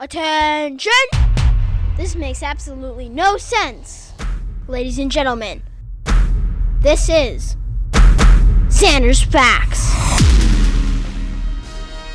Attention! This makes absolutely no sense. Ladies and gentlemen, this is Zander's Facts.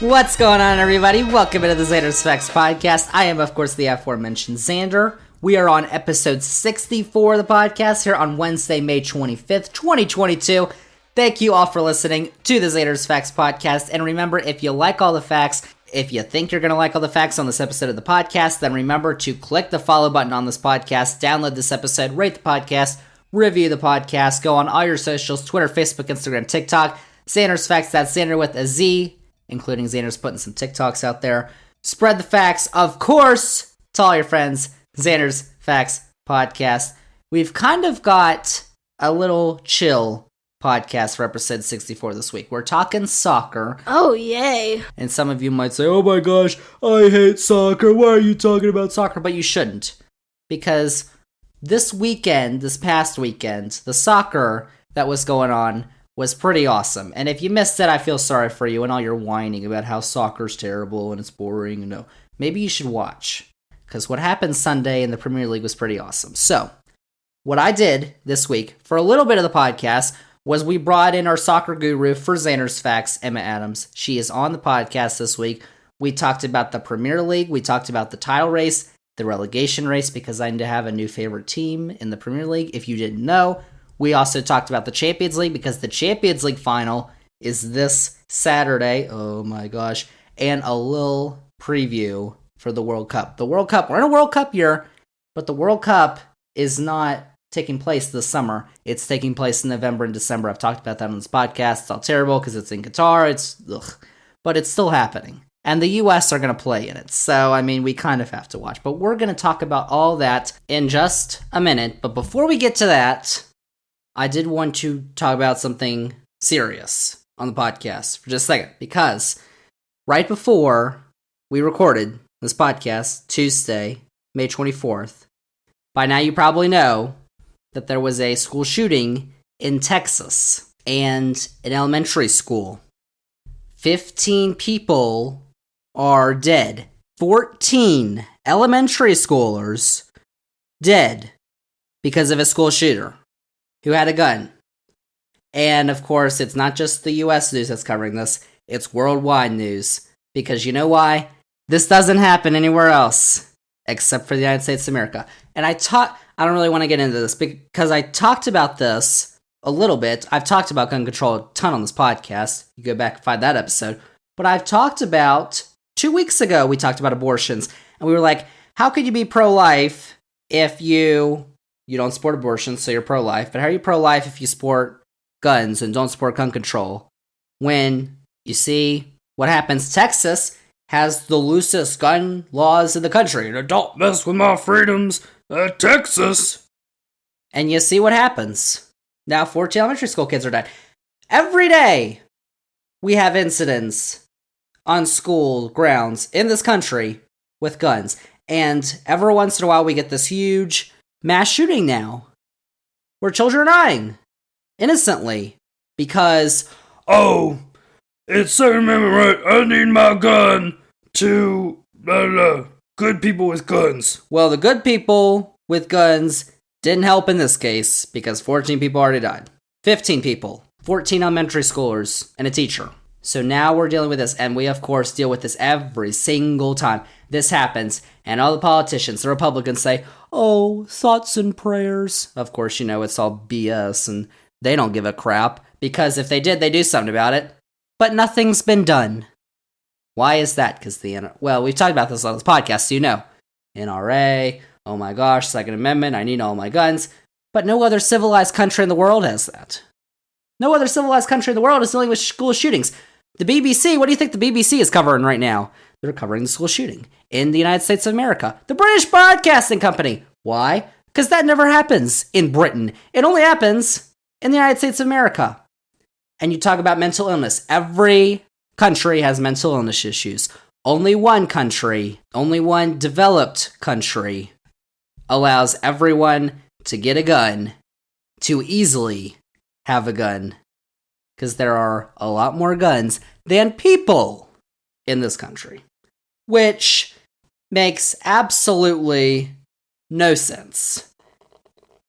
What's going on, everybody? Welcome into the Zander's Facts podcast. I am, of course, the aforementioned Zander. We are on episode 64 of the podcast here on Wednesday, May 25th, 2022. Thank you all for listening to the Zander's Facts podcast. And remember, if you like all the facts, if you think you're going to like all the facts on this episode of the podcast, then remember to click the follow button on this podcast, download this episode, rate the podcast, review the podcast, go on all your socials, Twitter, Facebook, Instagram, TikTok, Zander's Facts, that's Zander with a Z, including Zander's putting some TikToks out there. Spread the facts, of course, to all your friends. Zander's Facts podcast. We've kind of got a little chill podcast for episode 64 this week. We're talking soccer. Oh, yay. And some of you might say, oh my gosh, I hate soccer. Why are you talking about soccer? But you shouldn't. Because this past weekend, the soccer that was going on was pretty awesome. And if you missed it, I feel sorry for you and all your whining about how soccer's terrible and it's boring. No, maybe you should watch. Because what happened Sunday in the Premier League was pretty awesome. So, what I did this week for a little bit of the podcast was we brought in our soccer guru for Zander's Facts, Emma Adams. She is on the podcast this week. We talked about the Premier League. We talked about the title race, the relegation race, because I need to have a new favorite team in the Premier League, if you didn't know. We also talked about the Champions League, because the Champions League final is this Saturday. Oh my gosh. And a little preview for the World Cup. The World Cup, we're in a World Cup year, but the World Cup is not taking place this summer. It's taking place in November and December. I've talked about that on this podcast. It's all terrible because it's in Qatar. But it's still happening. And the U.S. are going to play in it. So, I mean, we kind of have to watch. But we're going to talk about all that in just a minute. But before we get to that, I did want to talk about something serious on the podcast for just a second. Because right before we recorded this podcast, Tuesday, May 24th, by now you probably know that there was a school shooting in Texas and an elementary school. 15 people are dead. 14 elementary schoolers dead because of a school shooter who had a gun. And of course, it's not just the US news that's covering this, it's worldwide news. Because you know why? This doesn't happen anywhere else except for the United States of America. And I don't really want to get into this because I talked about this a little bit. I've talked about gun control a ton on this podcast. You go back and find that episode. But I've talked about, 2 weeks ago, we talked about abortions. And we were like, how could you be pro-life if you don't support abortion, so you're pro-life. But how are you pro-life if you support guns and don't support gun control? When you see what happens, Texas has the loosest gun laws in the country. Don't mess with my freedoms, Texas. And you see what happens. Now 14 elementary school kids are dead. Every day, we have incidents on school grounds in this country with guns. And every once in a while, we get this huge mass shooting now, where children are dying innocently because, it's Second Amendment right, I need my gun to good people with guns. Well, the good people with guns didn't help in this case because 14 people already died. 15 people, 14 elementary schoolers, and a teacher. So now we're dealing with this, and we of course deal with this every single time this happens, and all the politicians, the Republicans say, oh, thoughts and prayers. Of course, you know, it's all BS, and they don't give a crap, because if they did, they'd do something about it. But nothing's been done. Why is that? Because well, we've talked about this on this podcast, so you know. NRA, oh my gosh, Second Amendment, I need all my guns. But no other civilized country in the world has that. No other civilized country in the world is dealing with school shootings. The BBC, what do you think the BBC is covering right now? They're covering the school shooting in the United States of America. The British Broadcasting Company. Why? Because that never happens in Britain. It only happens in the United States of America. And you talk about mental illness. Every country has mental illness issues. Only one country, only one developed country allows everyone to get a gun, to easily have a gun. Because there are a lot more guns than people in this country. Which makes absolutely no sense.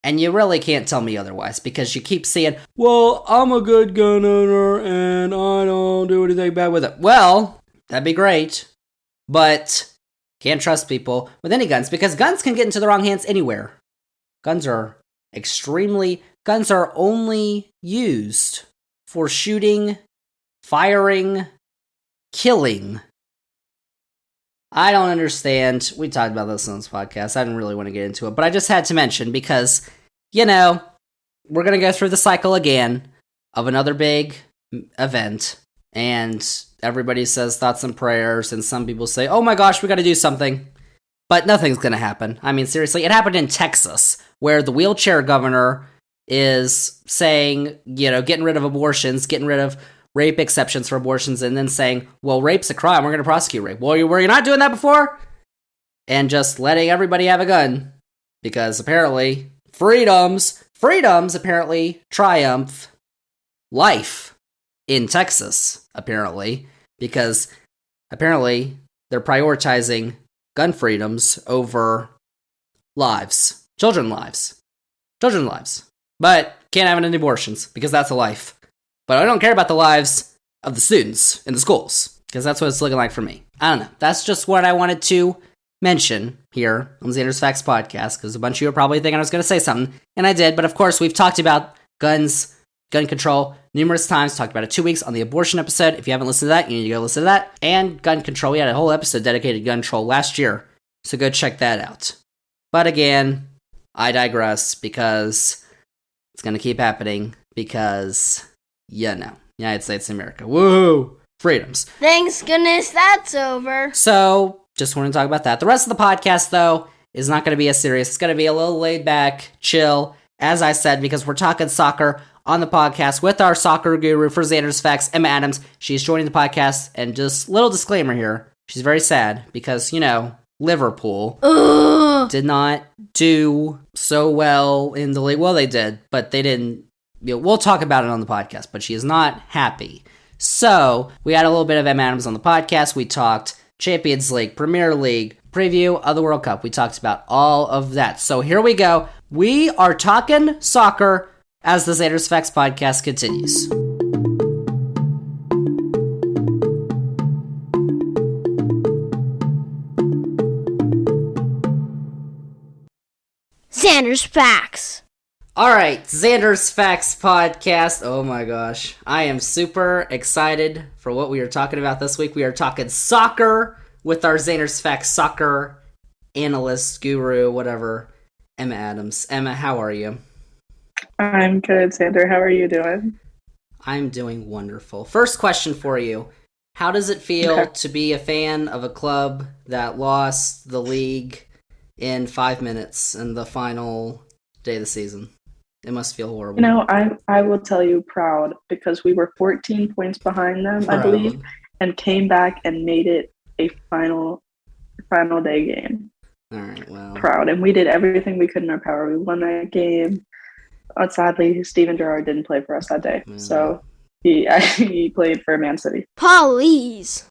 And you really can't tell me otherwise, because you keep saying, well, I'm a good gun owner and I don't do anything bad with it. Well, that'd be great, but can't trust people with any guns, because guns can get into the wrong hands anywhere. Guns are only used for shooting, firing, killing. I don't understand. We talked about this on this podcast. I didn't really want to get into it, but I just had to mention because, we're going to go through the cycle again of another big event, and everybody says thoughts and prayers, and some people say, oh my gosh, we got to do something. But nothing's going to happen. I mean, seriously, it happened in Texas, where the wheelchair governor is saying, getting rid of abortions, getting rid of rape exceptions for abortions, and then saying, well, rape's a crime, we're going to prosecute rape. Well, were you not doing that before? And just letting everybody have a gun. Because apparently, freedoms apparently triumph life in Texas, apparently. Because apparently, they're prioritizing gun freedoms over lives. Children's lives. But can't have any abortions, because that's a life. But I don't care about the lives of the students in the schools, because that's what it's looking like for me. I don't know. That's just what I wanted to mention here on the Zander's Facts podcast, because a bunch of you are probably thinking I was going to say something, and I did. But of course, we've talked about guns, gun control numerous times. Talked about it 2 weeks on the abortion episode. If you haven't listened to that, you need to go listen to that. And gun control. We had a whole episode dedicated to gun control last year, so go check that out. But again, I digress, because it's going to keep happening, because... United States of America. Woo! Freedoms. Thanks goodness that's over. So, just want to talk about that. The rest of the podcast, though, is not going to be as serious. It's going to be a little laid back, chill, as I said, because we're talking soccer on the podcast with our soccer guru for Zander's Facts, Emma Adams. She's joining the podcast, and just little disclaimer here. She's very sad because, Liverpool did not do so well in the league. Well, they did, but they didn't. We'll talk about it on the podcast, but she is not happy. So, we had a little bit of Emma Adams on the podcast. We talked Champions League, Premier League, preview of the World Cup. We talked about all of that. So, here we go. We are talking soccer as the Zander's Facts podcast continues. Zander's Facts. Alright, Zander's Facts podcast. Oh my gosh. I am super excited for what we are talking about this week. We are talking soccer with our Zander's Facts soccer analyst, guru, whatever, Emma Adams. Emma, how are you? I'm good, Zander. How are you doing? I'm doing wonderful. First question for you. How does it feel to be a fan of a club that lost the league in 5 minutes in the final day of the season? It must feel horrible. I will tell you proud, because we were 14 points behind them, I believe, and came back and made it a final day game. All right, well. Proud. And we did everything we could in our power. We won that game. Sadly, Steven Gerrard didn't play for us that day. So he played for Man City. Please.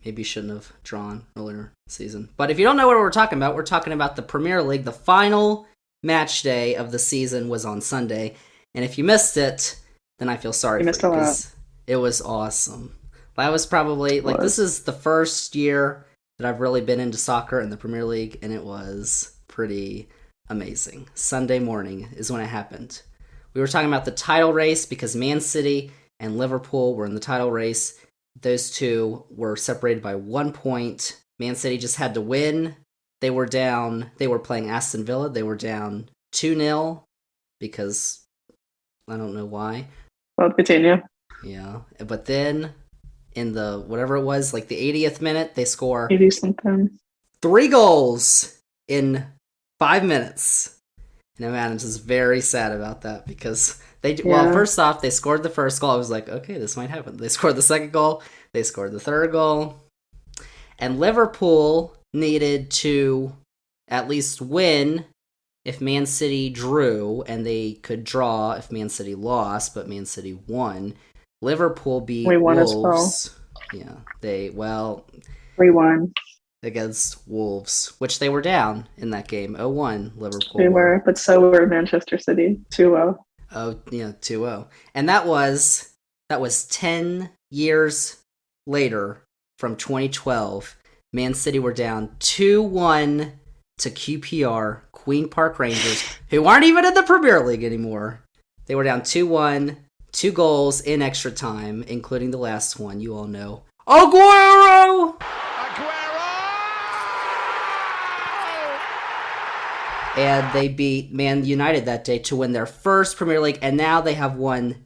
Maybe shouldn't have drawn earlier season. But if you don't know what we're talking about the Premier League. The final match day of the season was on Sunday, and if you missed it, then I feel sorry for you, because it was awesome. That was probably, this is the first year that I've really been into soccer in the Premier League, and it was pretty amazing. Sunday morning is when it happened. We were talking about the title race, because Man City and Liverpool were in the title race. Those two were separated by 1 point. Man City just had to win. They were playing Aston Villa. They were down 2-0 because I don't know why. Well, continue. Yeah. But then in the, whatever it was, like the 80th minute, they score 80-something. 3 goals in 5 minutes. And Emma Adams is very sad about that, because well, first off, they scored the first goal. I was like, okay, this might happen. They scored the second goal. They scored the third goal. And Liverpool needed to at least win if Man City drew, and they could draw if Man City lost, but Man City won. Liverpool beat we won Wolves. as well. Yeah, they 3-1. against Wolves, which they were down in that game. 0-1, Liverpool. We were, but so were Manchester City, 2-0. Oh, yeah, 2-0. And that was 10 years later from 2012. Man City were down 2-1 to QPR, Queen Park Rangers, who aren't even in the Premier League anymore. They were down 2-1, 2 goals in extra time, including the last one, you all know. Aguero! And they beat Man United that day to win their first Premier League, and now they have won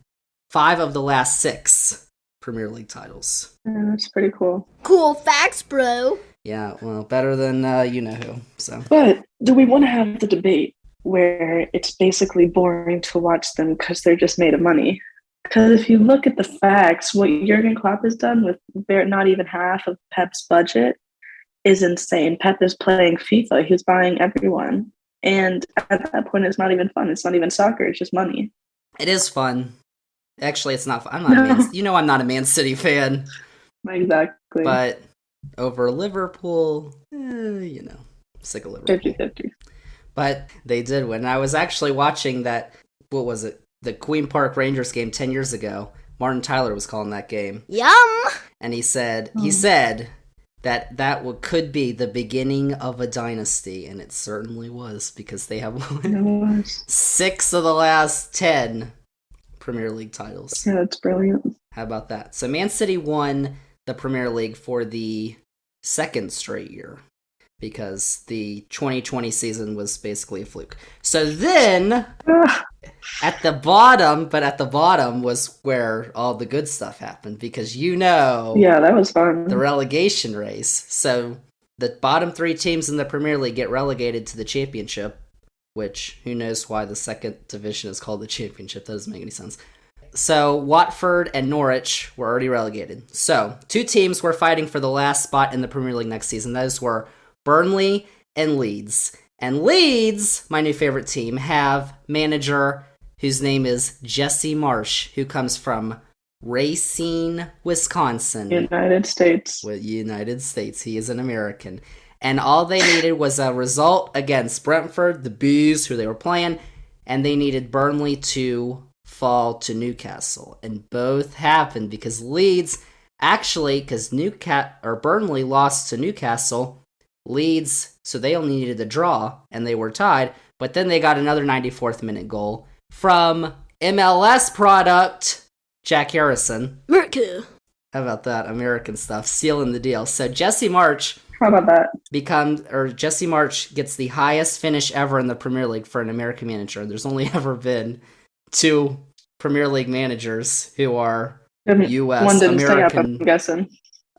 5 of the last 6 Premier League titles. Yeah, that's pretty cool. Cool facts, bro. Yeah, well, better than you-know-who, so. But do we want to have the debate where it's basically boring to watch them because they're just made of money? Because if you look at the facts, what Jurgen Klopp has done with not even half of Pep's budget is insane. Pep is playing FIFA. He's buying everyone. And at that point, it's not even fun. It's not even soccer. It's just money. It is fun. Actually, it's not fun. I'm not a Man City fan. Exactly. But over Liverpool, sick of Liverpool. 50-50. But they did win. And I was actually watching that, what was it? The Queen Park Rangers game 10 years ago. Martin Tyler was calling that game. Yum! And he said that could be the beginning of a dynasty, and it certainly was, because they have won 6 of the last 10 Premier League titles. Yeah, that's brilliant. How about that? So Man City won the Premier League for the 2nd straight year, because the 2020 season was basically a fluke. So then, at the bottom was where all the good stuff happened, because yeah, that was fun. The relegation race. So the bottom 3 teams in the Premier League get relegated to the Championship, which, who knows why the 2nd division is called the Championship. That doesn't make any sense. So Watford and Norwich were already relegated. So 2 teams were fighting for the last spot in the Premier League next season. Those were Burnley and Leeds. And Leeds, my new favorite team, have manager whose name is Jesse Marsh, who comes from Racine, Wisconsin. United States. United States. He is an American. And all they needed was a result against Brentford, the Bees, who they were playing, and they needed Burnley to fall to Newcastle. And both happened because Burnley lost to Newcastle. Leeds, so they only needed a draw, and they were tied, but then they got another 94th minute goal from MLS product, Jack Harrison. America. How about that? American stuff, sealing the deal. So Jesse March How about that? Jesse March gets the highest finish ever in the Premier League for an American manager. There's only ever been 2 Premier League managers who are U.S. One didn't American. stay up, I'm guessing.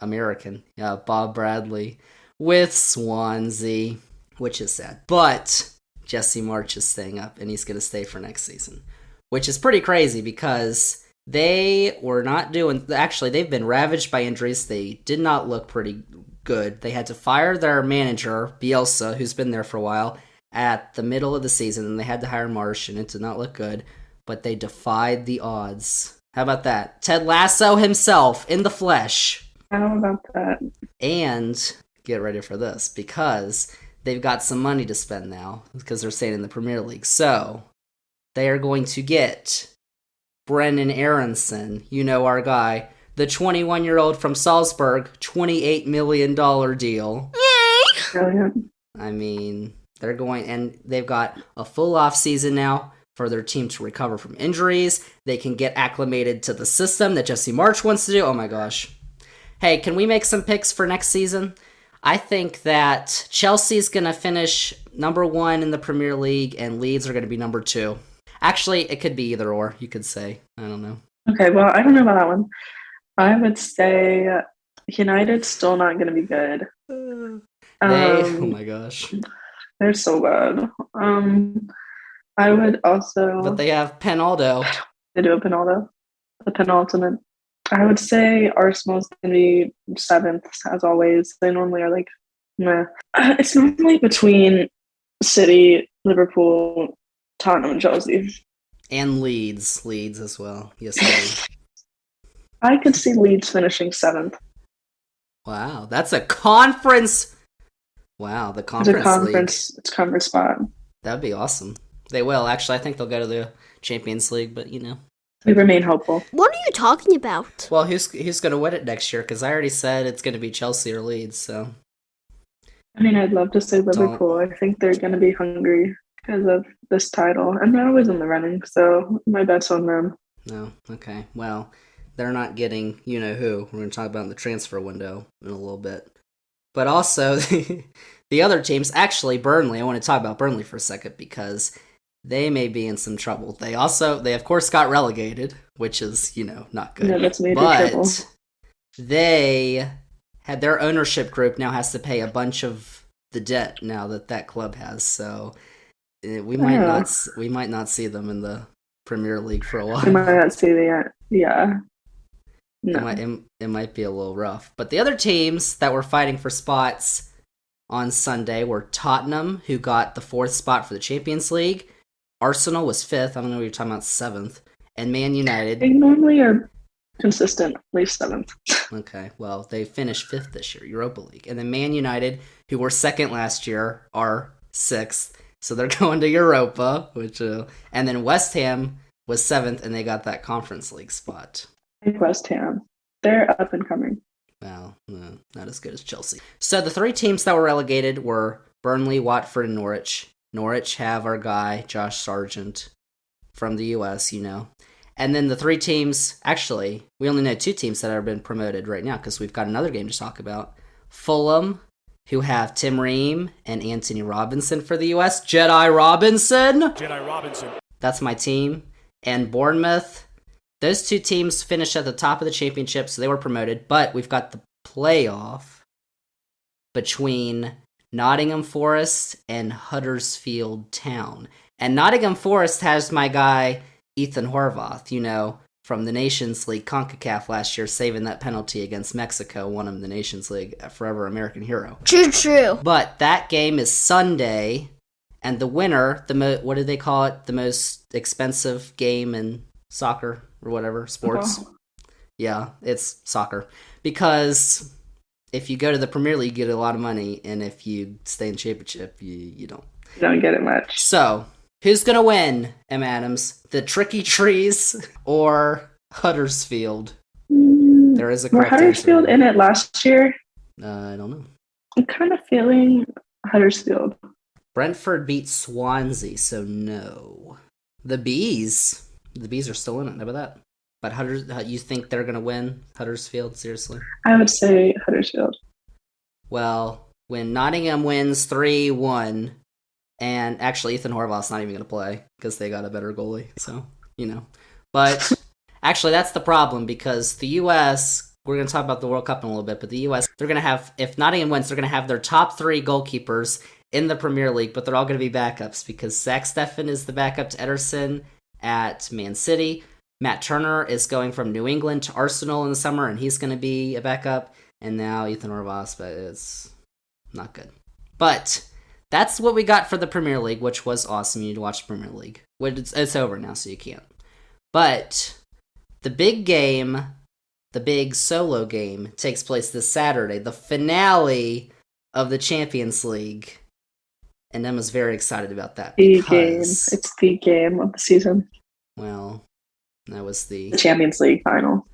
American, yeah, Bob Bradley with Swansea, which is sad. But Jesse March is staying up, and he's going to stay for next season, which is pretty crazy because they were not doing... Actually, they've been ravaged by injuries. They did not look pretty good. They had to fire their manager, Bielsa, who's been there for a while, at the middle of the season, and they had to hire Marsh, and it did not look good. But they defied the odds. How about that? Ted Lasso himself, in the flesh. How about that? And... get ready for this, because they've got some money to spend now, because they're staying in the Premier League. So, they are going to get Brennan Aronson, our guy, the 21-year-old from Salzburg, $28 million deal. Yay! Brilliant. I mean, they've got a full off season now for their team to recover from injuries. They can get acclimated to the system that Jesse March wants to do. Oh my gosh. Hey, can we make some picks for next season? I think that Chelsea's going to finish number 1 in the Premier League, and Leeds are going to be number 2. Actually, it could be either or, you could say. I don't know. Okay, well, I don't know about that one. I would say United's still not going to be good. Oh my gosh. They're so bad. I would also... But they have Penaldo. They do a Penaldo. The penultimate. I would say Arsenal's going to be 7th, as always. They normally are meh. It's normally between City, Liverpool, Tottenham, and Chelsea. And Leeds as well. Yes, sir. I could see Leeds finishing 7th. Wow, that's a conference Wow, the It's a Conference League. conference. It's conference spot. That'd be awesome. They will. Actually, I think they'll go to the Champions League, but We remain hopeful. What are you talking about? Well, who's going to win it next year? Because I already said it's going to be Chelsea or Leeds, so. I mean, I'd love to say Liverpool. I think they're going to be hungry because of this title, and they're always in the running, so my bet's on them. No, okay. Well, they're not getting you-know-who. We're going to talk about in the transfer window in a little bit. But also, the other teams, actually, Burnley, I want to talk about Burnley for a second because they may be in some trouble. They of course, got relegated, which is, not good. Yeah, that's major but trouble. They had their ownership group now has to pay a bunch of the debt now that club has. So we might not see them in the Premier League for a while. We might not see the yeah. No. It might be a little rough. But the other teams that were fighting for spots on Sunday were Tottenham, who got the 4th spot for the Champions League. Arsenal was 5th. I don't know what you're talking about, 7th. And Man United. They normally are consistently 7th. Okay, well, they finished 5th this year, Europa League. And then Man United, who were 2nd last year, are 6th. So they're going to Europa, and then West Ham was 7th, and they got that Conference League spot. West Ham. They're up and coming. Well, not as good as Chelsea. So the 3 teams that were relegated were Burnley, Watford, and Norwich. Norwich have our guy, Josh Sargent, from the U.S., And then the 3 teams, actually, we only know 2 teams that have been promoted right now because we've got another game to talk about. Fulham, who have Tim Ream and Anthony Robinson for the U.S. Jedi Robinson! That's my team. And Bournemouth. Those 2 teams finished at the top of the championship, so they were promoted. But we've got the playoff between Nottingham Forest and Huddersfield Town. And Nottingham Forest has my guy, Ethan Horvath, from the Nations League CONCACAF last year, saving that penalty against Mexico, won him the Nations League, a forever American hero. True. But that game is Sunday, and the winner, what do they call it? The most expensive game in soccer or whatever, sports. Football. Yeah, it's soccer. Because if you go to the Premier League, you get a lot of money, and if you stay in championship, you don't. You don't get it much. So, who's going to win, M. Adams? The Tricky Trees or Huddersfield? There is a correct Were Huddersfield answer. in it last year? I don't know. I'm kind of feeling Huddersfield. Brentford beat Swansea, so no. The Bees are still in it. How about that? But you think they're going to win, Huddersfield? Seriously? I would say Huddersfield. Well, when Nottingham wins 3-1, and actually Ethan Horvath's not even going to play because they got a better goalie, so, But actually, that's the problem because the U.S., we're going to talk about the World Cup in a little bit, but the U.S., they're going to have, if Nottingham wins, they're going to have their top 3 goalkeepers in the Premier League, but they're all going to be backups because Zach Steffen is the backup to Ederson at Man City. Matt Turner is going from New England to Arsenal in the summer, and he's going to be a backup. And now Ethan Horvath, but it's not good. But that's what we got for the Premier League, which was awesome. You need to watch the Premier League. It's over now, so you can't. But the big game, the big solo game, takes place this Saturday. The finale of the Champions League. And Emma's very excited about that. The game. It's the game of the season. Well, that was the Champions League final.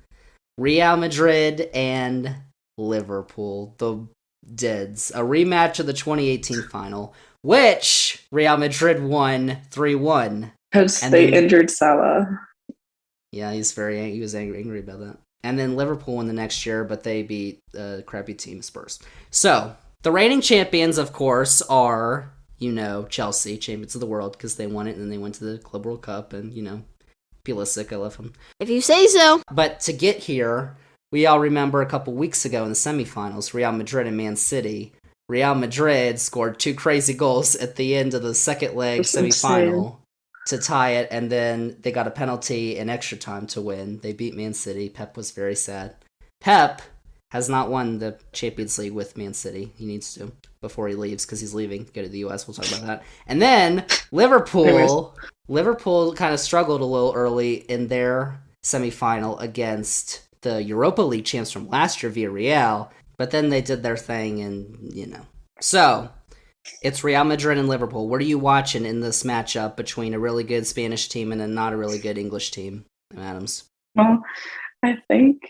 Real Madrid and Liverpool, the Deads. A rematch of the 2018 final, which Real Madrid won 3-1. Because they injured Salah. Yeah, he was angry about that. And then Liverpool won the next year, but they beat a crappy team, Spurs. So, the reigning champions, of course, are, Chelsea, champions of the world, because they won it, and then they went to the Club World Cup, and, Pulisic, I love him. If you say so. But to get here, we all remember a couple weeks ago in the semifinals, Real Madrid and Man City. Real Madrid scored 2 crazy goals at the end of the second leg semifinal to tie it, and then they got a penalty in extra time to win. They beat Man City. Pep was very sad. Pep has not won the Champions League with Man City. He needs to before he leaves because he's leaving to go to the U.S. We'll talk about that. And then Liverpool kind of struggled a little early in their semifinal against the Europa League champs from last year, Villarreal. But then they did their thing and, So, It's Real Madrid and Liverpool. What are you watching in this matchup between a really good Spanish team and a not a really good English team, Adams? Well, I think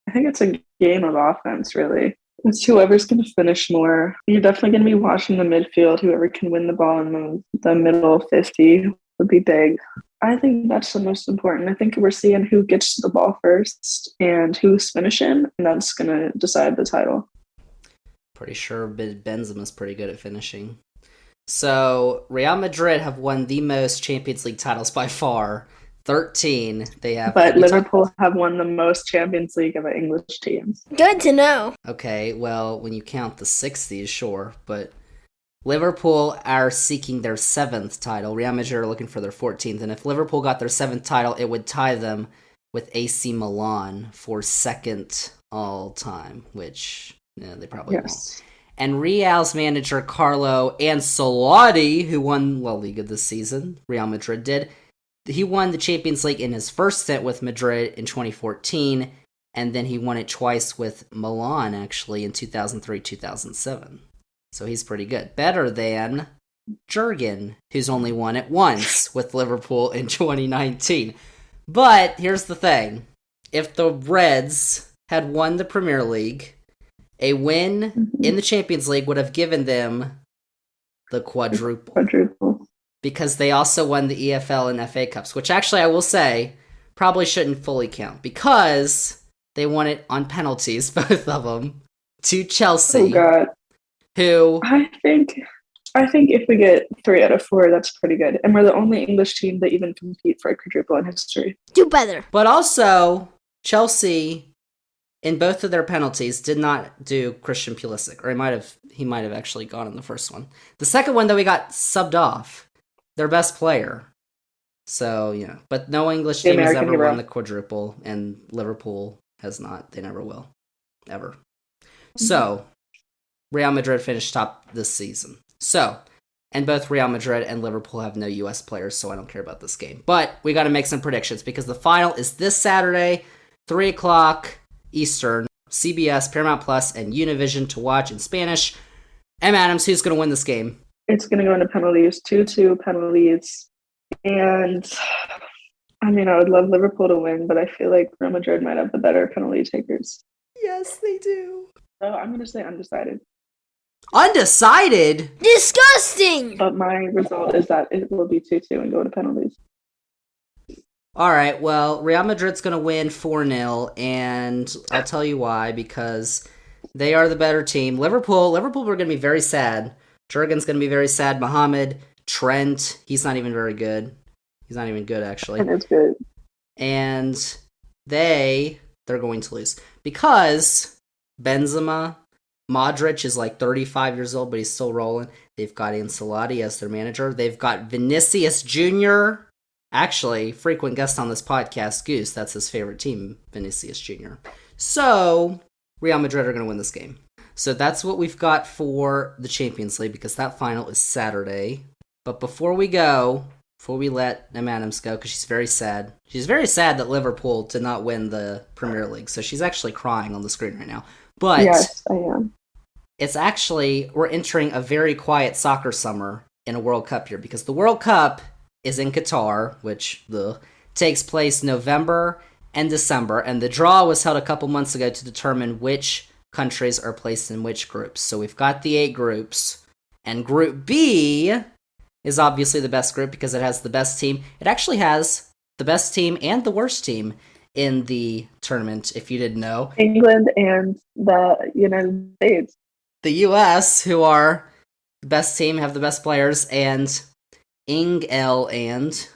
I think it's a game of offense, really. It's whoever's going to finish more. You're definitely going to be watching the midfield. Whoever can win the ball in the middle 50 would be big. I think that's the most important. I think we're seeing who gets to the ball first and who's finishing, and that's going to decide the title. Pretty sure Benzema's pretty good at finishing. So, Real Madrid have won the most Champions League titles by far. 13. They have. But Liverpool have won the most Champions League of an English team. Good to know. Okay, well, when you count the 60s, sure. But Liverpool are seeking their 7th title. Real Madrid are looking for their 14th. And if Liverpool got their 7th title, it would tie them with AC Milan for 2nd all time, which they probably won't. And Real's manager, Carlo Ancelotti, who won La Liga this season, Real Madrid did, he won the Champions League in his first stint with Madrid in 2014, and then he won it twice with Milan, actually, in 2003-2007. So he's pretty good. Better than Jurgen, who's only won it once with Liverpool in 2019. But here's the thing. If the Reds had won the Premier League, a win in the Champions League would have given them the quadruple. Because they also won the EFL and FA Cups, which actually I will say probably shouldn't fully count because they won it on penalties, both of them, to Chelsea. Oh God! Who I think if we get 3 out of 4, that's pretty good, and we're the only English team that even compete for a quadruple in history. Do better. But also Chelsea, in both of their penalties, did not do Christian Pulisic, or he might have actually gone in the first one. The second one, though, he got subbed off. Their best player. So, but no English team has ever won the quadruple, and Liverpool has not. They never will. Ever. So, Real Madrid finished top this season. So, and both Real Madrid and Liverpool have no U.S. players, so I don't care about this game. But we got to make some predictions, because the final is this Saturday, 3 o'clock Eastern, CBS, Paramount Plus, and Univision to watch in Spanish. M. Adams, who's going to win this game? It's going to go into penalties, 2-2 penalties. And, I would love Liverpool to win, but I feel like Real Madrid might have the better penalty takers. Yes, they do. So I'm going to say undecided. Undecided? Disgusting! But my result is that it will be 2-2 and go to penalties. All right, well, Real Madrid's going to win 4-0, and I'll tell you why, because they are the better team. Liverpool are going to be very sad. Jurgen's going to be very sad. Mohamed, Trent, he's not even very good. He's not even good, actually. And it's good. And they're going to lose. Because Benzema, Modric is like 35 years old, but he's still rolling. They've got Ancelotti as their manager. They've got Vinicius Jr., actually, frequent guest on this podcast, Goose. That's his favorite team, Vinicius Jr. So, Real Madrid are going to win this game. So that's what we've got for the Champions League, because that final is Saturday. But before we let Em Adams go, because she's very sad. She's very sad that Liverpool did not win the Premier League, so she's actually crying on the screen right now. But yes, I am. It's actually, we're entering a very quiet soccer summer in a World Cup year, because the World Cup is in Qatar, which takes place November and December, and the draw was held a couple months ago to determine which countries are placed in which groups. So we've got the 8 groups, and Group B is obviously the best group because it has the best team. It actually has the best team and the worst team in the tournament, if you didn't know. England and the United States. The US, who are the best team, have the best players, and England,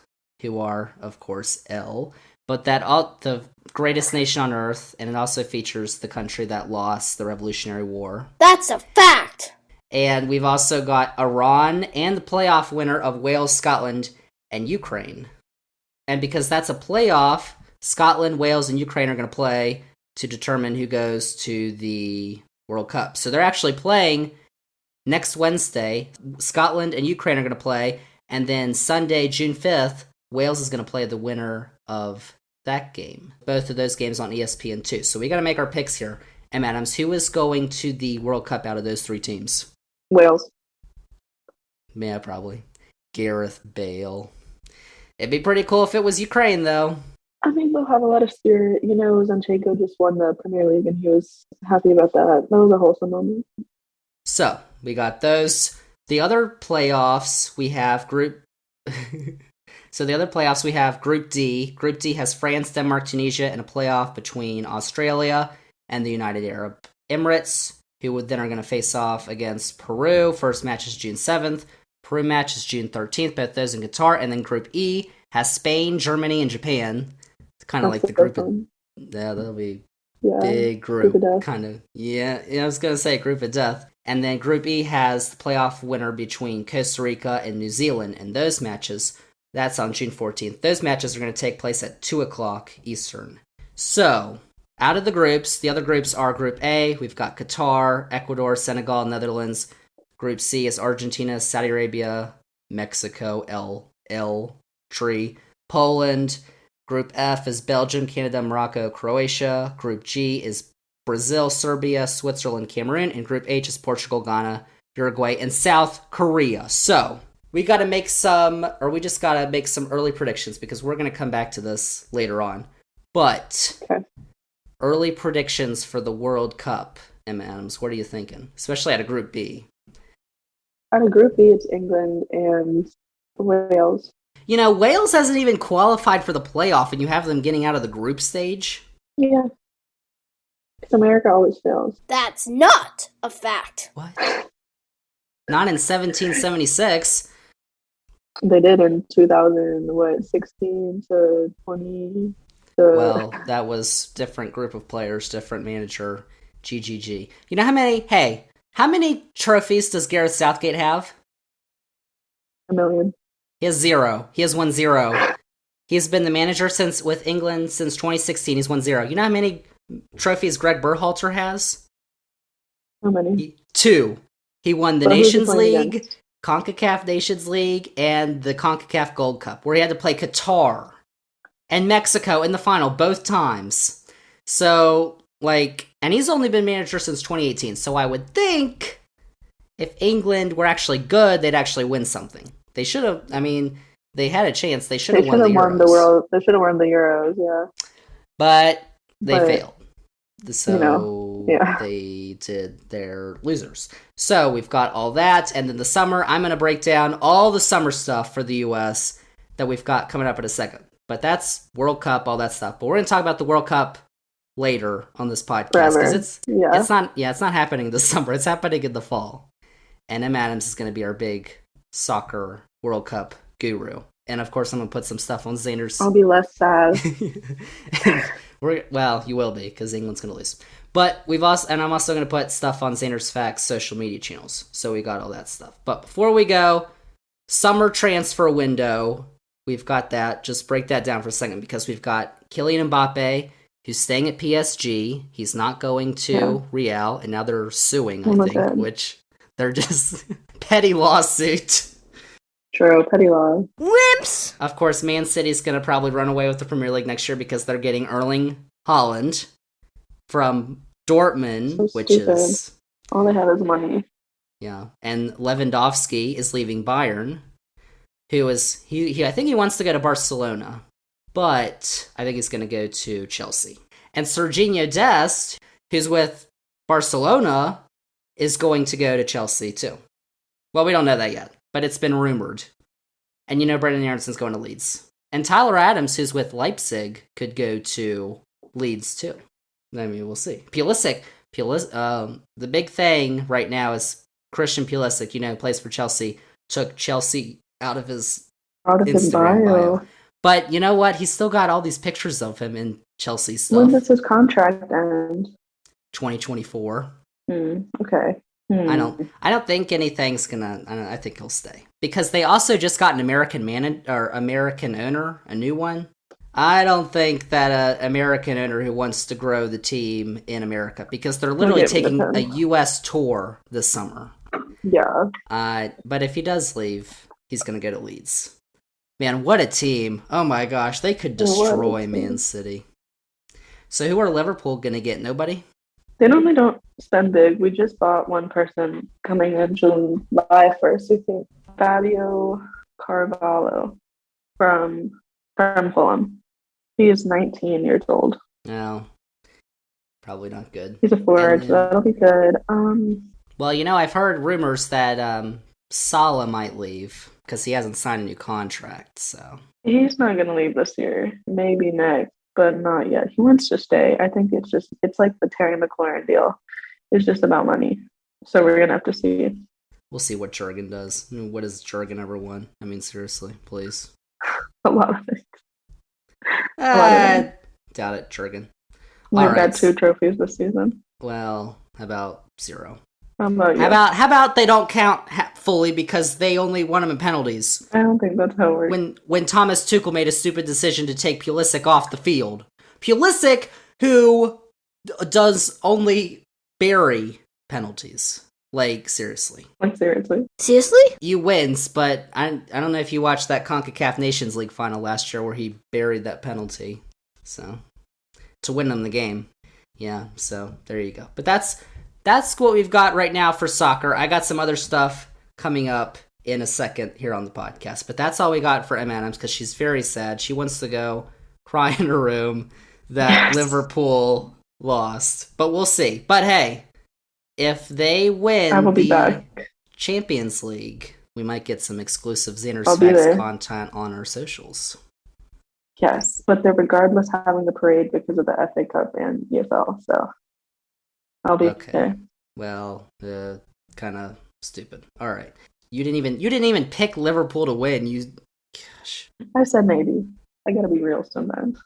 who are, of course, L, but the greatest nation on earth, and it also features the country that lost the Revolutionary War. That's a fact! And we've also got Iran and the playoff winner of Wales, Scotland, and Ukraine. And because that's a playoff, Scotland, Wales, and Ukraine are going to play to determine who goes to the World Cup. So they're actually playing next Wednesday. Scotland and Ukraine are going to play, and then Sunday, June 5th, Wales is going to play the winner of that game. Both of those games on ESPN2. So we got to make our picks here. M. Adams, who is going to the World Cup out of those 3 teams? Wales. Yeah, probably. Gareth Bale. It'd be pretty cool if it was Ukraine, though. I think they'll have a lot of spirit. Zinchenko just won the Premier League, and he was happy about that. That was a wholesome moment. So, we got those. The other playoffs, we have Group... So the other playoffs, we have Group D. Group D has France, Denmark, Tunisia, and a playoff between Australia and the United Arab Emirates, who then are going to face off against Peru. First match is June 7th. Peru match is June 13th, both those in Qatar. And then Group E has Spain, Germany, and Japan. It's kind of like the group of... Yeah, that'll be big group. Kind of. Yeah, I was going to say group of death. And then Group E has the playoff winner between Costa Rica and New Zealand. And those matches... That's on June 14th. Those matches are going to take place at 2 o'clock Eastern. So, out of the groups, the other groups are Group A. We've got Qatar, Ecuador, Senegal, Netherlands. Group C is Argentina, Saudi Arabia, Mexico, Tree, Poland. Group F is Belgium, Canada, Morocco, Croatia. Group G is Brazil, Serbia, Switzerland, Cameroon. And Group H is Portugal, Ghana, Uruguay, and South Korea. So... we just gotta make some early predictions because we're gonna come back to this later on. But Early predictions for the World Cup, Emma Adams. What are you thinking? Especially out of Group B. Out of Group B, it's England and Wales. Wales hasn't even qualified for the playoff, and you have them getting out of the group stage. Yeah, because America always fails. That's not a fact. What? Not in 1776. They did in 2016 to 20. Well, that was different group of players, different manager, GGG. You know how many trophies does Gareth Southgate have? 1 million. He has 0. He has won 0. He's been the manager with England since 2016. He's won 0. You know how many trophies Greg Berhalter has? How many? 2. He won the Nations League, CONCACAF Nations League, and the CONCACAF Gold Cup, where he had to play Qatar and Mexico in the final both times. So, and he's only been manager since 2018, so I would think if England were actually good, they'd actually win something. They should have, they had a chance. They should have won the Euros. They should have won the Euros, yeah. But they failed. So they did their losers. So we've got all that, and then the summer, I'm going to break down all the summer stuff for the U.S. that we've got coming up in a second. But that's World Cup, all that stuff. But we're going to talk about the World Cup later on this podcast because it's not happening this summer. It's happening in the fall. And M. Adams is going to be our big soccer World Cup guru. And of course, I'm going to put some stuff on Zander's. I'll be less sad. Well, you will be because England's going to lose. But I'm also going to put stuff on Zander's Facts social media channels. So we got all that stuff. But before we go, summer transfer window. We've got that. Just break that down for a second because we've got Kylian Mbappe, who's staying at PSG. He's not going to Real, and now they're suing, I think, which they're just petty lawsuit. True, petty law. Wimps! Of course, Man City's going to probably run away with the Premier League next year because they're getting Erling Haaland from Dortmund, which is... all they have is money. Yeah, and Lewandowski is leaving Bayern. I think he wants to go to Barcelona, but I think he's going to go to Chelsea. And Serginho Dest, who's with Barcelona, is going to go to Chelsea too. Well, we don't know that yet, but it's been rumored. And Brendan Aaronson's going to Leeds. And Tyler Adams, who's with Leipzig, could go to Leeds too. We'll see. Pulisic, the big thing right now is Christian Pulisic, plays for Chelsea, took Chelsea out of his Instagram bio. But you know what? He's still got all these pictures of him in Chelsea stuff. When does his contract end? 2024. Okay. I don't think anything's gonna. I think he'll stay because they also just got an American owner, a new one. I don't think that an American owner who wants to grow the team in America because they're literally taking a U.S. tour this summer. Yeah. But if he does leave, he's going to go to Leeds. Man, what a team. Oh my gosh, they could destroy Man City. So who are Liverpool going to get? Nobody? They normally don't spend big. We just bought one person coming in July 1st, I think. Fabio Carvalho from Fulham. He is 19 years old. No, probably not good. He's a forward, so that'll be good. Well, I've heard rumors that Salah might leave because he hasn't signed a new contract. So he's not going to leave this year. Maybe next, but not yet. He wants to stay. I think it's like the Terry McLaurin deal. It's just about money. So we're going to have to see. We'll see what Jurgen does. I mean, what has Jurgen ever won? I mean, seriously, please. A lot of things. Doubt it, Jurgen. We've got 2 trophies this season. Well, how about 0? How about you? How about they don't count fully because they only won them in penalties? I don't think that's how it works. When Thomas Tuchel made a stupid decision to take Pulisic off the field. Pulisic, who does only bury penalties. Like, seriously. Seriously? You wins, but I don't know if you watched that CONCACAF Nations League final last year where he buried that penalty. So, to win them the game. Yeah, so there you go. But that's what we've got right now for soccer. I got some other stuff coming up in a second here on the podcast. But that's all we got for Em Adams because she's very sad. She wants to go cry in her room that Liverpool lost. But we'll see. But hey, if they win the Champions League, we might get some exclusive Zander's Facts content on our socials. Yes, but they're regardless having the parade because of the FA Cup and EFL, so I'll be there. Well, kind of stupid. All right, you didn't even pick Liverpool to win. Gosh. I said maybe. I gotta be real sometimes.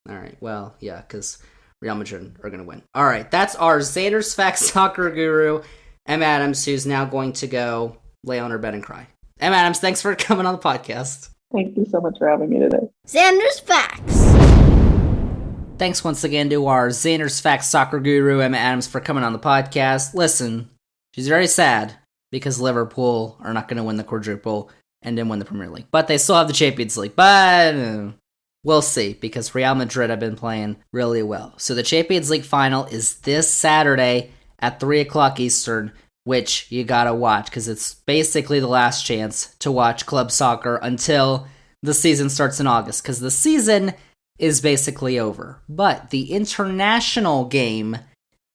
All right. Well, yeah, because Real Madrid are going to win. All right, that's our Zander's Facts soccer guru, Em Adams, who's now going to go lay on her bed and cry. Em Adams, thanks for coming on the podcast. Thank you so much for having me today. Zander's Facts. Thanks once again to our Zander's Facts soccer guru, Em Adams, for coming on the podcast. Listen, she's very sad because Liverpool are not going to win the quadruple and didn't win the Premier League. But they still have the Champions League. But we'll see, because Real Madrid have been playing really well. So the Champions League final is this Saturday at 3 o'clock Eastern, which you gotta watch, because it's basically the last chance to watch club soccer until the season starts in August, because the season is basically over. But the international game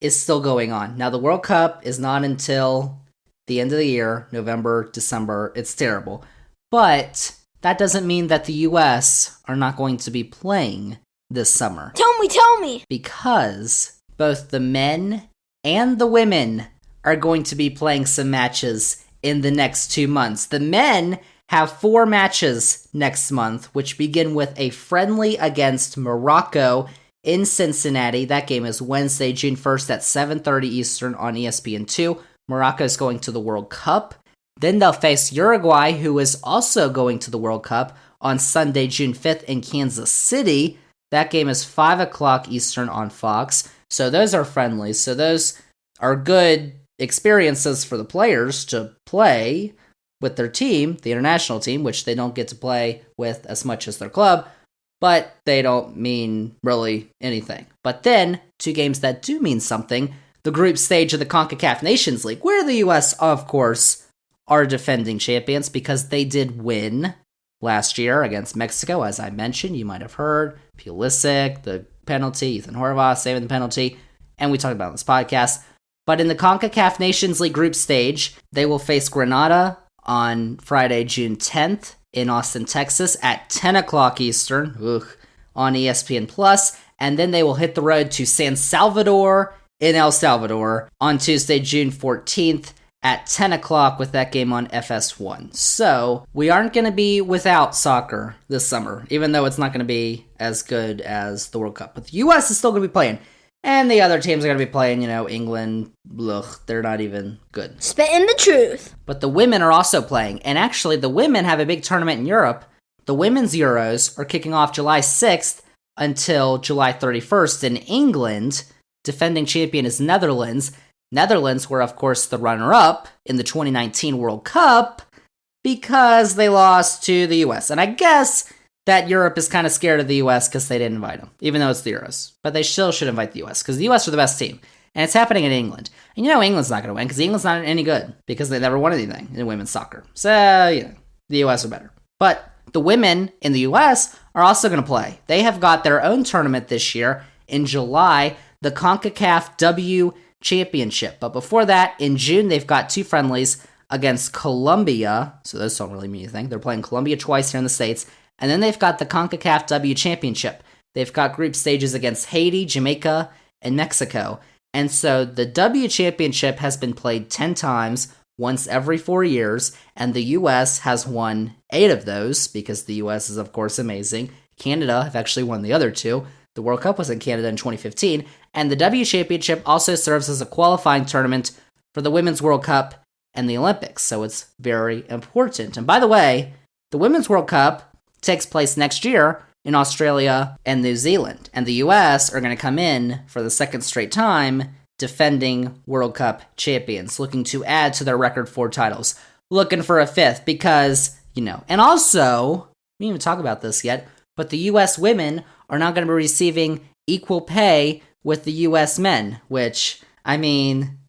is still going on. Now, the World Cup is not until the end of the year, November, December. It's terrible. But that doesn't mean that the U.S. are not going to be playing this summer. Tell me! Because both the men and the women are going to be playing some matches in the next 2 months. The men have 4 matches next month, which begin with a friendly against Morocco in Cincinnati. That game is Wednesday, June 1st at 7:30 Eastern on ESPN2. Morocco is going to the World Cup. Then they'll face Uruguay, who is also going to the World Cup, on Sunday, June 5th in Kansas City. That game is 5 o'clock Eastern on Fox. So those are friendlies. So those are good experiences for the players to play with their team, the international team, which they don't get to play with as much as their club, but they don't mean really anything. But then, 2 games that do mean something, the group stage of the CONCACAF Nations League, where the U.S., of course, are defending champions because they did win last year against Mexico, as I mentioned. You might have heard Pulisic, the penalty, Ethan Horvath saving the penalty, and we talked about it on this podcast. But in the CONCACAF Nations League group stage, they will face Grenada on Friday, June 10th in Austin, Texas at 10 o'clock Eastern on ESPN+, and then they will hit the road to San Salvador in El Salvador on Tuesday, June 14th at 10 o'clock with that game on FS1. So, we aren't going to be without soccer this summer, even though it's not going to be as good as the World Cup. But the U.S. is still going to be playing. And the other teams are going to be playing, England, they're not even good. Spitting the truth. But the women are also playing. And actually, the women have a big tournament in Europe. The Women's Euros are kicking off July 6th until July 31st in England. Defending champion is Netherlands. Netherlands were, of course, the runner-up in the 2019 World Cup because they lost to the U.S. And I guess that Europe is kind of scared of the U.S. because they didn't invite them, even though it's the Euros. But they still should invite the U.S. because the U.S. are the best team. And it's happening in England. And England's not going to win because England's not any good because they never won anything in women's soccer. So, the U.S. are better. But the women in the U.S. are also going to play. They have got their own tournament this year in July, the CONCACAF W Championship. But before that, in June, they've got 2 friendlies against Colombia. So those don't really mean anything. They're playing Colombia twice here in the States. And then they've got the CONCACAF W Championship. They've got group stages against Haiti, Jamaica, and Mexico. And so the W Championship has been played 10 times, once every 4 years, and the U.S. has won 8 of those, because the U.S. is, of course, amazing. Canada have actually won the other 2. The World Cup was in Canada in 2015, and the W Championship also serves as a qualifying tournament for the Women's World Cup and the Olympics, so it's very important. And by the way, the Women's World Cup takes place next year in Australia and New Zealand, and the U.S. are going to come in for the second straight time defending World Cup champions, looking to add to their record 4 titles, looking for a 5th because, and also, we didn't even talk about this yet, but the U.S. women are not going to be receiving equal pay with the U.S. men, which,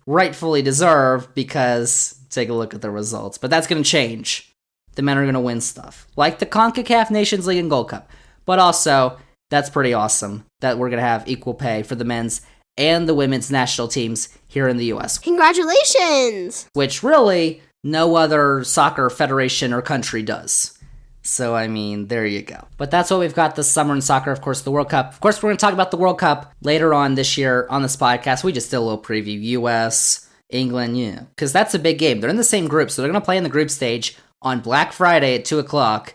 rightfully deserve because take a look at the results. But that's going to change. The men are going to win stuff, like the CONCACAF Nations League and Gold Cup. But also, that's pretty awesome that we're going to have equal pay for the men's and the women's national teams here in the U.S. Congratulations! Which really no other soccer federation or country does. So, there you go. But that's what we've got this summer in soccer. Of course, the World Cup. Of course, we're going to talk about the World Cup later on this year on this podcast. We just did a little preview. U.S., England, because that's a big game. They're in the same group, so they're going to play in the group stage on Black Friday at 2 o'clock.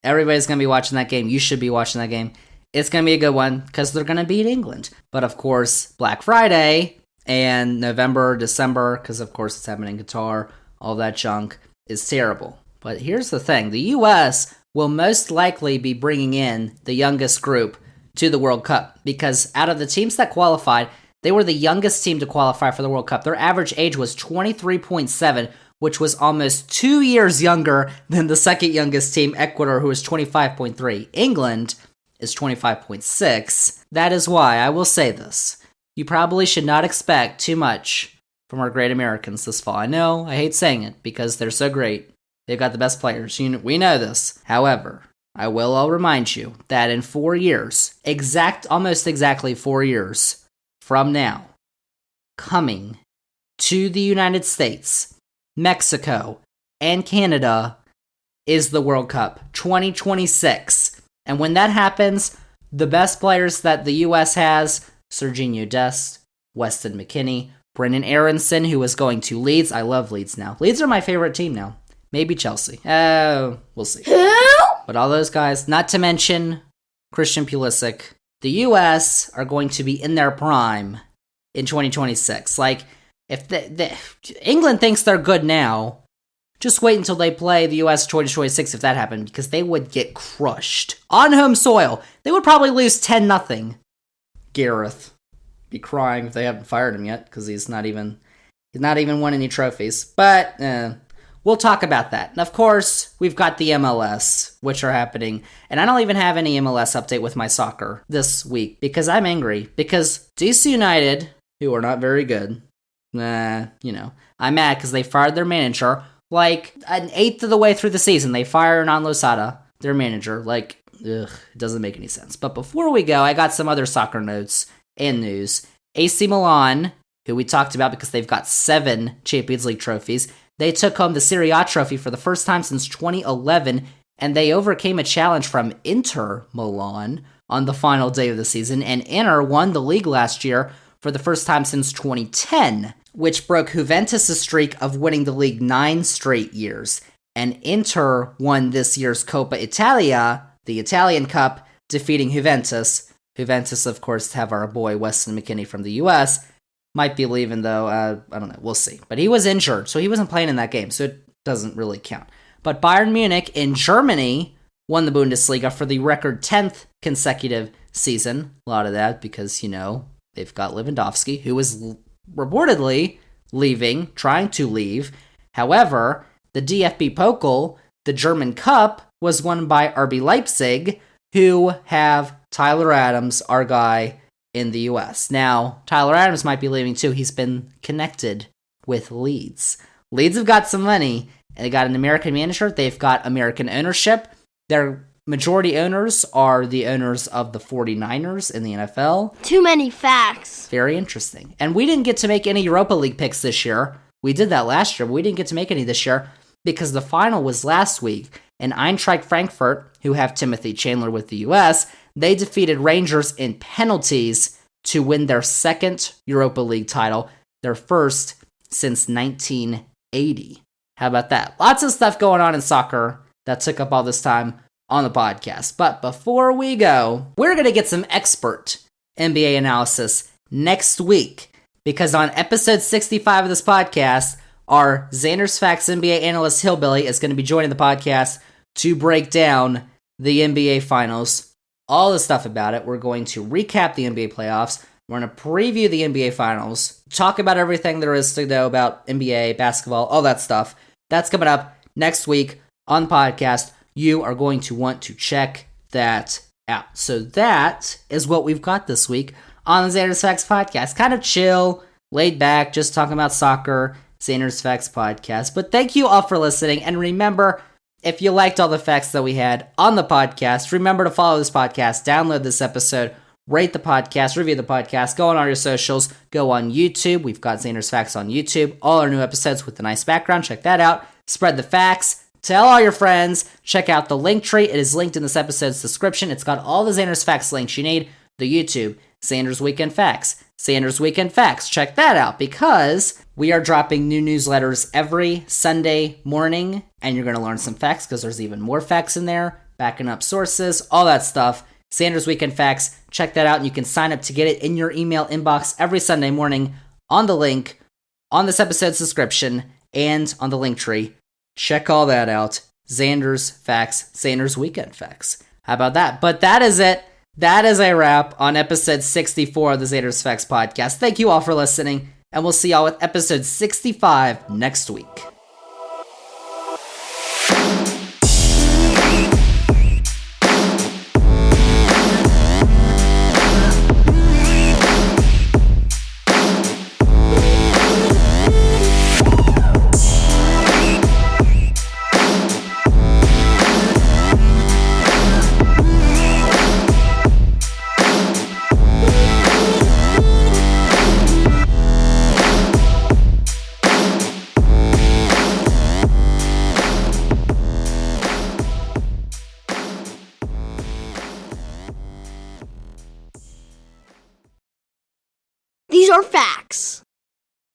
Everybody's going to be watching that game. You should be watching that game. It's going to be a good one because they're going to beat England. But of course, Black Friday and November, December, because of course it's happening in Qatar, all that junk is terrible. But here's the thing. The U.S. will most likely be bringing in the youngest group to the World Cup because out of the teams that qualified, they were the youngest team to qualify for the World Cup. Their average age was 23.7, which was almost 2 years younger than the second youngest team, Ecuador, who was 25.3. England is 25.6. That is why I will say this. You probably should not expect too much from our great Americans this fall. I know, I hate saying it because they're so great. They've got the best players. We know this. However, I will all remind you that in 4 years, almost exactly 4 years from now, coming to the United States, Mexico, and Canada is the World Cup 2026. And when that happens, the best players that the U.S. has, Serginho Dest, Weston McKennie, Brendan Aronson, who is going to Leeds. I love Leeds now. Leeds are my favorite team now. Maybe Chelsea. Oh, we'll see. Who? But all those guys, not to mention Christian Pulisic, the U.S. are going to be in their prime in 2026. If England thinks they're good now, just wait until they play the U.S. 2026 if that happened, because they would get crushed. On home soil, they would probably lose 10-0. Gareth be crying if they haven't fired him yet, because he's not even won any trophies. But we'll talk about that. And of course, we've got the MLS, which are happening. And I don't even have any MLS update with my soccer this week, because I'm angry. Because DC United, who are not very good, I'm mad because they fired their manager an eighth of the way through the season. They fire Hernan Losada, their manager. It doesn't make any sense. But before we go, I got some other soccer notes and news. AC Milan, who we talked about because they've got 7 Champions League trophies, they took home the Serie A trophy for the first time since 2011, and they overcame a challenge from Inter Milan on the final day of the season, and Inter won the league last year for the first time since 2010, which broke Juventus' streak of winning the league 9 straight years. And Inter won this year's Coppa Italia, the Italian Cup, defeating Juventus. Juventus, of course, have our boy Weston McKennie from the U.S., might be leaving, though. I don't know. We'll see. But he was injured, so he wasn't playing in that game, so it doesn't really count. But Bayern Munich in Germany won the Bundesliga for the record 10th consecutive season. A lot of that because, they've got Lewandowski, who is reportedly trying to leave. However, the DFB Pokal, the German Cup, was won by RB Leipzig, who have Tyler Adams, our guy, in the US. Now, Tyler Adams might be leaving too. He's been connected with Leeds. Leeds have got some money, and they got an American manager. They've got American ownership. Their majority owners are the owners of the 49ers in the NFL. Too many facts. Very interesting. And we didn't get to make any Europa League picks this year. We did that last year, but we didn't get to make any this year because the final was last week. And Eintracht Frankfurt, who have Timothy Chandler with the US, they defeated Rangers in penalties to win their second Europa League title, their first since 1980. How about that? Lots of stuff going on in soccer that took up all this time on the podcast. But before we go, we're going to get some expert NBA analysis next week, because on episode 65 of this podcast, our Zander's Facts NBA analyst Hillbilly is going to be joining the podcast to break down the NBA Finals, all the stuff about it. We're going to recap the NBA playoffs. We're going to preview the NBA Finals, talk about everything there is to know about NBA, basketball, all that stuff. That's coming up next week on the podcast. You are going to want to check that out. So that is what we've got this week on the Zander's Facts podcast. Kind of chill, laid back, just talking about soccer, Zander's Facts podcast. But thank you all for listening. And remember, if you liked all the facts that we had on the podcast, remember to follow this podcast, download this episode, rate the podcast, review the podcast, go on all your socials, go on YouTube. We've got Zander's Facts on YouTube. All our new episodes with a nice background. Check that out. Spread the facts. Tell all your friends. Check out the link tree. It is linked in this episode's description. It's got all the Zander's Facts links you need. The YouTube, Zander's Weekend Facts, Zander's Weekend Facts. Check that out because we are dropping new newsletters every Sunday morning, and you're going to learn some facts because there's even more facts in there, backing up sources, all that stuff. Zander's Weekend Facts. Check that out, and you can sign up to get it in your email inbox every Sunday morning on the link, on this episode's description, and on the link tree. Check all that out. Zander's Facts, Zander's Weekend Facts. How about that? But that is it. That is a wrap on episode 64 of the Zander's Facts podcast. Thank you all for listening, and we'll see y'all with episode 65 next week.